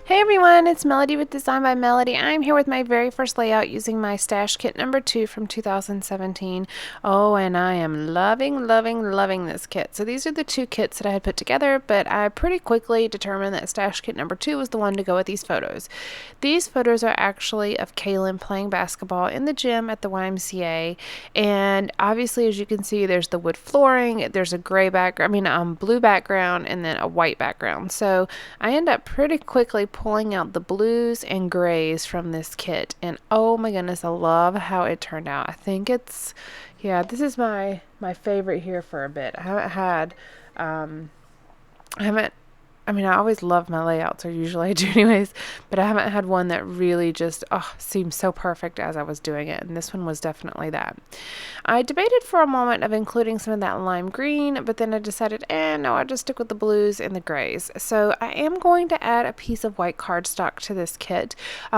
Hey everyone, it's Melody with Design by Melody. I'm here with my very first layout using my stash kit number 2 from 2017. Oh, and I am loving this kit. So these are the two kits that I had put together, but I pretty quickly determined that stash kit number 2 was the one to go with these photos. These photos are actually of Calen playing basketball in the gym at the YMCA, and obviously as you can see there's the wood flooring, there's a blue background, and then a white background. So I end up pretty quickly pulling out the blues and grays from this kit, and oh my goodness, I love how it turned out. I think it's, yeah, this is my favorite here for a bit. I haven't I always love my layouts, or usually I do anyways, but I haven't had one that really just seemed so perfect as I was doing it, and this one was definitely that. I debated for a moment of including some of that lime green, but then I decided, no, I'll just stick with the blues and the grays. So I am going to add a piece of white cardstock to this kit.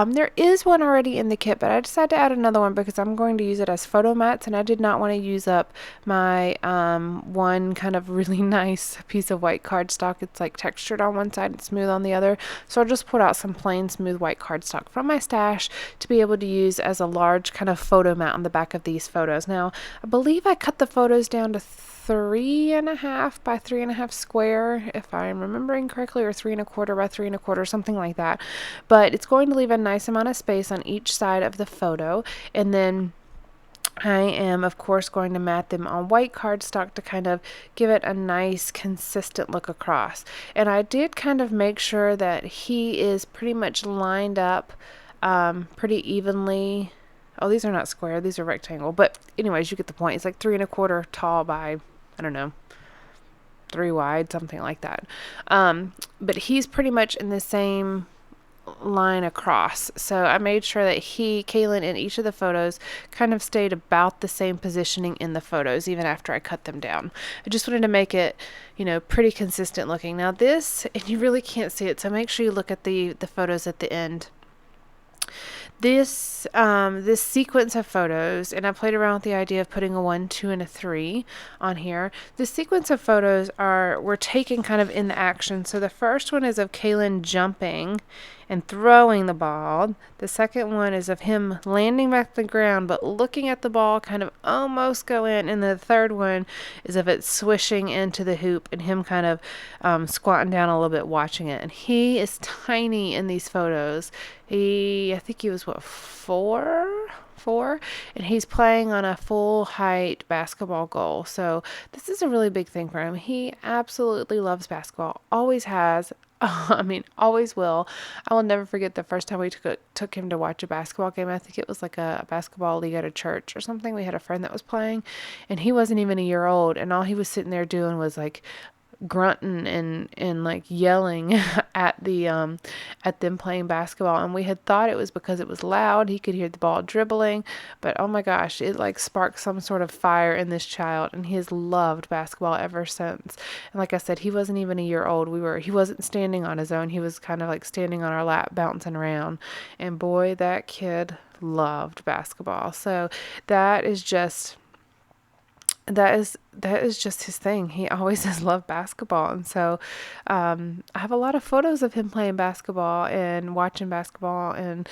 There is one already in the kit, but I decided to add another one because I'm going to use it as photo mats, and I did not want to use up my one kind of really nice piece of white cardstock. It's like textured on one side and smooth on the other. So I'll just pull out some plain smooth white cardstock from my stash to be able to use as a large kind of photo mat on the back of these photos. Now, I believe I cut the photos down to 3.5 by 3.5 square, if I'm remembering correctly, or 3.25 by 3.25, something like that. But it's going to leave a nice amount of space on each side of the photo, and then I am, of course, going to mat them on white cardstock to kind of give it a nice, consistent look across. And I did kind of make sure that he is pretty much lined up pretty evenly. Oh, these are not square, these are rectangle. But anyways, you get the point. It's like 3.25 tall by, I don't know, 3 wide, something like that. But he's pretty much in the same line across. So I made sure that Calen, in each of the photos kind of stayed about the same positioning in the photos, even after I cut them down. I just wanted to make it, pretty consistent looking. Now this, and you really can't see it, so make sure you look at the photos at the end. This sequence of photos, and I played around with the idea of putting a 1, 2, and a 3 on here. This sequence of photos were taken kind of in the action. So the first one is of Calen jumping and throwing the ball. The second one is of him landing back to the ground but looking at the ball kind of almost go in, and the third one is of it swishing into the hoop and him kind of squatting down a little bit watching it. And he is tiny in these photos. I think he was what, four, and he's playing on a full height basketball goal. So this is a really big thing for him. He absolutely loves basketball, always has. Always will. I will never forget the first time we took him to watch a basketball game. I think it was like a basketball league at a church or something. We had a friend that was playing, and he wasn't even a year old, and all he was sitting there doing was like grunting and like yelling at them playing basketball. And we had thought it was because it was loud, he could hear the ball dribbling, but oh my gosh, it like sparked some sort of fire in this child, and he has loved basketball ever since. And like I said, he wasn't even a year old. He wasn't standing on his own, he was kind of like standing on our lap bouncing around, and boy, that kid loved basketball. So that is just his thing. He always has loved basketball. And so I have a lot of photos of him playing basketball and watching basketball and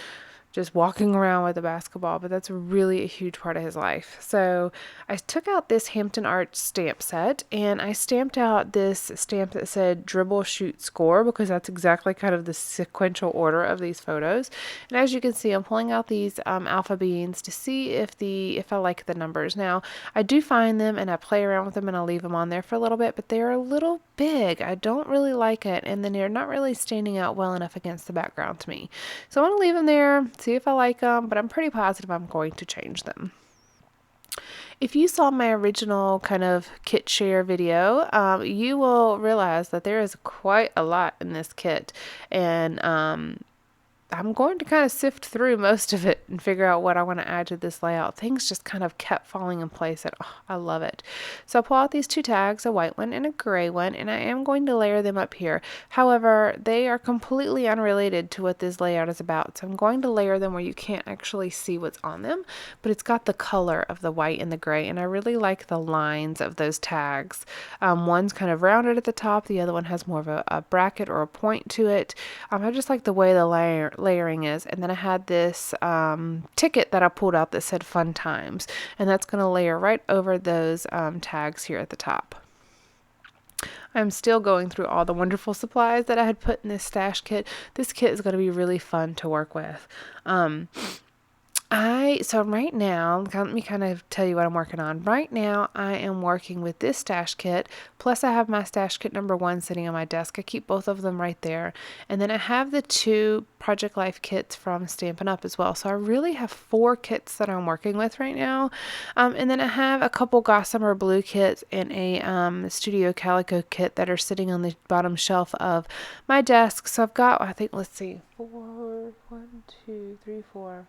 just walking around with a basketball, but that's really a huge part of his life. So I took out this Hampton Arts stamp set, and I stamped out this stamp that said dribble, shoot, score, because that's exactly kind of the sequential order of these photos. And as you can see, I'm pulling out these alpha beans to see if I like the numbers. Now, I do find them and I play around with them and I'll leave them on there for a little bit, but they're a little big. I don't really like it, and then they're not really standing out well enough against the background to me. So I want to leave them there, see if I like them, but I'm pretty positive I'm going to change them. If you saw my original kind of kit share video, you will realize that there is quite a lot in this kit, and I'm going to kind of sift through most of it and figure out what I want to add to this layout. Things just kind of kept falling in place, and I love it. So I'll pull out these two tags, a white one and a gray one, and I am going to layer them up here. However, they are completely unrelated to what this layout is about. So I'm going to layer them where you can't actually see what's on them, but it's got the color of the white and the gray, and I really like the lines of those tags. One's kind of rounded at the top, the other one has more of a bracket or a point to it. I just like the way the layering is. And then I had this ticket that I pulled out that said fun times, and that's going to layer right over those tags here at the top. I'm still going through all the wonderful supplies that I had put in this stash kit. This kit is going to be really fun to work with. So right now, let me kind of tell you what I'm working on. Right now, I am working with this stash kit, plus I have my stash kit number 1 sitting on my desk. I keep both of them right there. And then I have the 2 Project Life kits from Stampin' Up! As well. So I really have 4 kits that I'm working with right now. And then I have a couple Gossamer Blue kits and a Studio Calico kit that are sitting on the bottom shelf of my desk. So I've got, I think, let's see, 1, 2, 3, 4,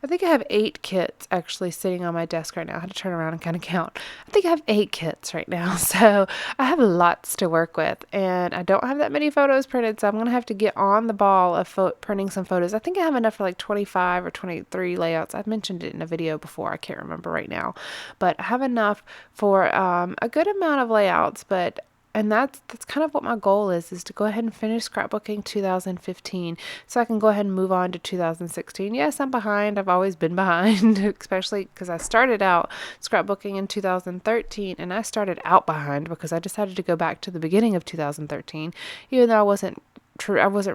I think I have 8 kits actually sitting on my desk right now. I had to turn around and kind of count. I think I have 8 kits right now. So I have lots to work with, and I don't have that many photos printed. So I'm going to have to get on the ball of printing some photos. I think I have enough for like 25 or 23 layouts. I've mentioned it in a video before. I can't remember right now, but I have enough for a good amount of layouts, and that's kind of what my goal is to go ahead and finish scrapbooking 2015 so I can go ahead and move on to 2016. Yes, I'm behind. I've always been behind, especially because I started out scrapbooking in 2013, and I started out behind because I decided to go back to the beginning of 2013, even though I wasn't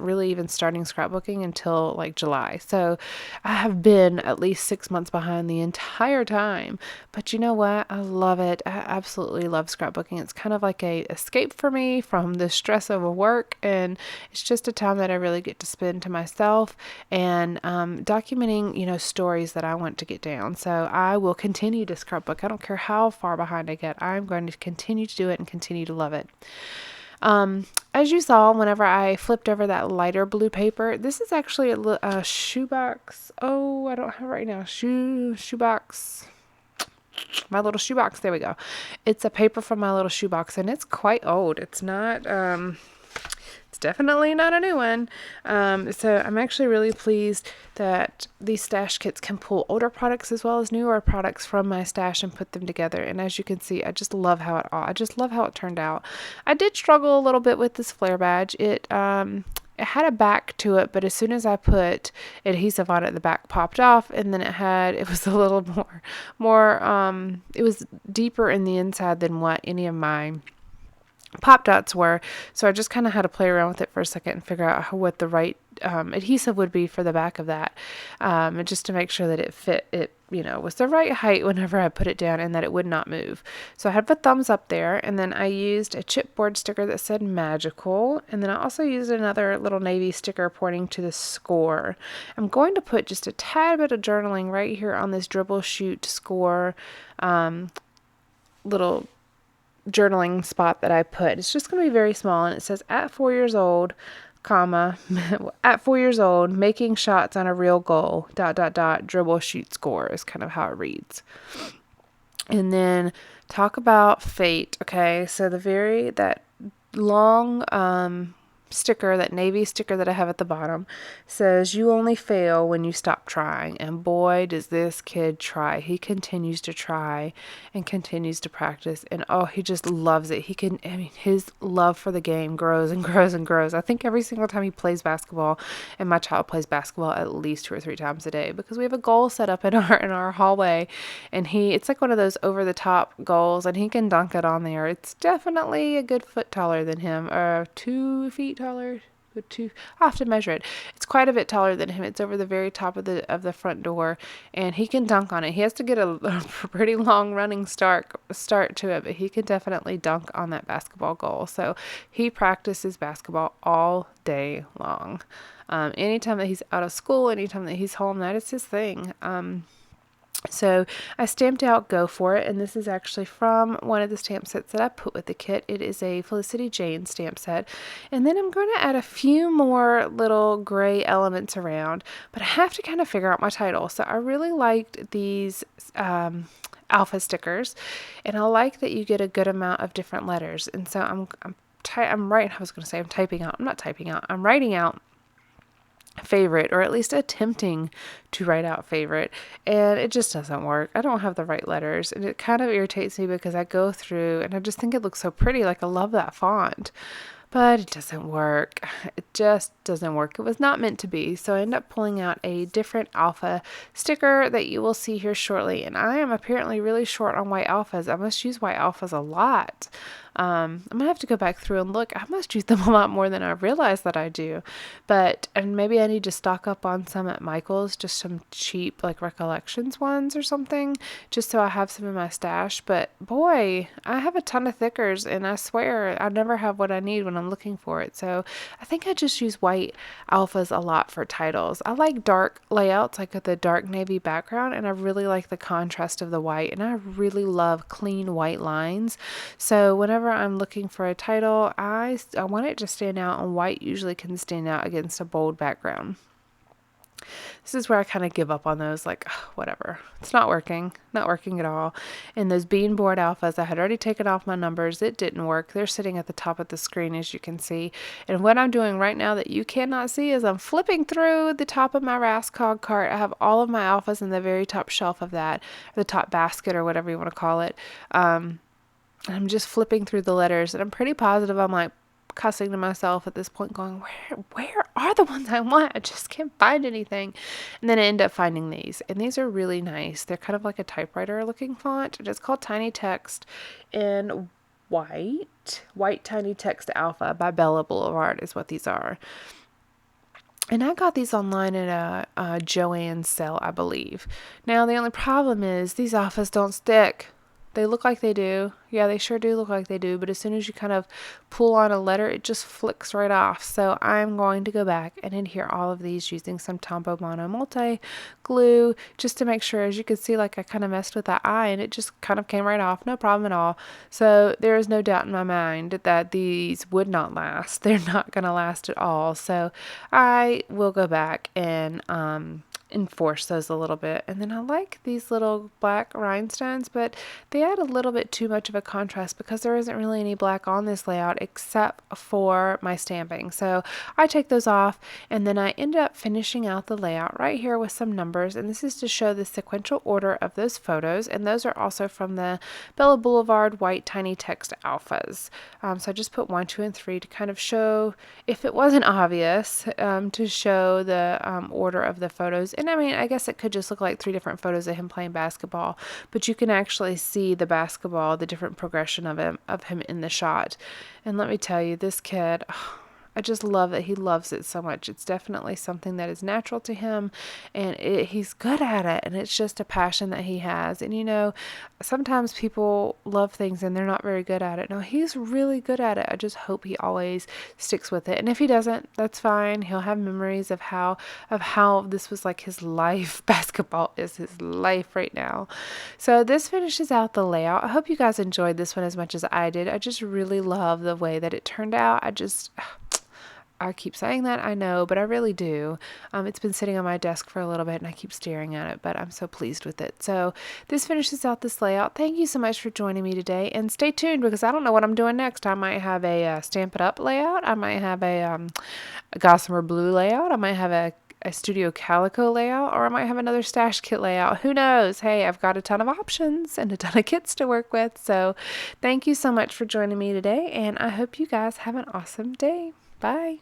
really even starting scrapbooking until like July. So I have been at least 6 months behind the entire time. But you know what? I love it. I absolutely love scrapbooking. It's kind of like a escape for me from the stress of work, and it's just a time that I really get to spend to myself and documenting, stories that I want to get down. So I will continue to scrapbook. I don't care how far behind I get. I'm going to continue to do it and continue to love it. As you saw, whenever I flipped over that lighter blue paper, this is actually a shoebox. Oh, I don't have it right now. Shoebox. My little shoebox. There we go. It's a paper from my little shoebox, and it's quite old. It's not, it's definitely not a new one. So I'm actually really pleased that these stash kits can pull older products as well as newer products from my stash and put them together. And as you can see, I just love how it turned out. I did struggle a little bit with this flare badge. It had a back to it, but as soon as I put adhesive on it, the back popped off, and then it was a little more, it was deeper in the inside than what any of my pop dots were. So I just kind of had to play around with it for a second and figure out what the right adhesive would be for the back of that, and just to make sure that it fit, it was the right height whenever I put it down and that it would not move. So I had the thumbs up there, and then I used a chipboard sticker that said magical, and then I also used another little navy sticker pointing to the score. I'm going to put just a tad bit of journaling right here on this dribble shoot score little journaling spot that I put. It's just going to be very small, and it says at 4 years old, comma, at 4 years old, making shots on a real goal, ... dribble shoot score is kind of how it reads. And then talk about fate. Okay, so that long sticker, that navy sticker that I have at the bottom, says you only fail when you stop trying. And boy, does this kid try. He continues to try and continues to practice, and he just loves it. His love for the game grows and grows and grows. I think every single time he plays basketball, and my child plays basketball at least 2 or 3 times a day, because we have a goal set up in our hallway, and it's like one of those over the top goals, and he can dunk it on there. It's definitely a good foot taller than him, or 2 feet taller. I have to measure it. It's quite a bit taller than him. It's over the very top of the front door, and he can dunk on it. He has to get a pretty long running start to it, but he can definitely dunk on that basketball goal. So he practices basketball all day long. Anytime that he's out of school, anytime that he's home, that is his thing. So I stamped out Go For It, and this is actually from one of the stamp sets that I put with the kit. It is a Felicity Jane stamp set. And then I'm going to add a few more little gray elements around, but I have to kind of figure out my title. So I really liked these alpha stickers, and I like that you get a good amount of different letters. And so I'm typing out. I'm not typing out. I'm writing out favorite, or at least attempting to write out favorite, and it just doesn't work. I don't have the right letters, and it kind of irritates me because I go through and I just think it looks so pretty. Like, I love that font, but it doesn't work. It just doesn't work. It was not meant to be. So I end up pulling out a different alpha sticker that you will see here shortly. And I am apparently really short on white alphas. I must use white alphas a lot. I'm going to have to go back through and look. I must use them a lot more than I realize that I do. And maybe I need to stock up on some at Michael's, just some cheap, like, Recollections ones or something, just so I have some in my stash. But boy, I have a ton of thickers, and I swear I never have what I need when I'm looking for it. So I think I just use white alphas a lot for titles. I like dark layouts, like the dark navy background, and I really like the contrast of the white, and I really love clean white lines. So whenever I'm looking for a title, I want it to stand out, and white usually can stand out against a bold background. This is where I kind of give up on those, like, whatever. It's not working at all. And those bean board alphas, I had already taken off my numbers. It didn't work. They're sitting at the top of the screen, as you can see. And what I'm doing right now that you cannot see is I'm flipping through the top of my Rascog cart. I have all of my alphas in the very top shelf of that, the top basket, or whatever you want to call it. I'm just flipping through the letters, and I'm pretty positive I'm like cussing to myself at this point, going, where are the ones I want? I just can't find anything. And then I end up finding these, and these are really nice. They're kind of like a typewriter looking font, and it's called Tiny Text in white Tiny Text Alpha by Bella Boulevard is what these are. And I got these online at a Joann's sale, I believe. Now, the only problem is these alphas don't stick. They look like they do. Yeah, they sure do look like they do. But as soon as you kind of pull on a letter, it just flicks right off. So I'm going to go back and adhere all of these using some Tombow Mono Multi glue, just to make sure. As you can see, like, I kind of messed with that eye, and it just kind of came right off. No problem at all. So there is no doubt in my mind that these would not last. They're not going to last at all. So I will go back and enforce those a little bit. And then I like these little black rhinestones, but they add a little bit too much of a contrast because there isn't really any black on this layout except for my stamping. So I take those off, and then I end up finishing out the layout right here with some numbers, and this is to show the sequential order of those photos, and those are also from the Bella Boulevard white Tiny Text alphas. So I just put 1, 2, and 3 to kind of show, if it wasn't obvious, to show the order of the photos. And I mean, I guess it could just look like 3 different photos of him playing basketball, but you can actually see the basketball, the different progression of him in the shot. And let me tell you, this kid, I just love that he loves it so much. It's definitely something that is natural to him, and he's good at it, and it's just a passion that he has. And you know, sometimes people love things and they're not very good at it. No, he's really good at it. I just hope he always sticks with it. And if he doesn't, that's fine. He'll have memories of how this was like his life. Basketball is his life right now. So this finishes out the layout. I hope you guys enjoyed this one as much as I did. I just really love the way that it turned out. I keep saying that, I know, but I really do. It's been sitting on my desk for a little bit, and I keep staring at it, but I'm so pleased with it. So this finishes out this layout. Thank you so much for joining me today, and stay tuned because I don't know what I'm doing next. I might have a Stamp It Up layout. I might have a Gossamer Blue layout. I might have a Studio Calico layout, or I might have another Stash Kit layout. Who knows? Hey, I've got a ton of options and a ton of kits to work with. So thank you so much for joining me today, and I hope you guys have an awesome day. Bye.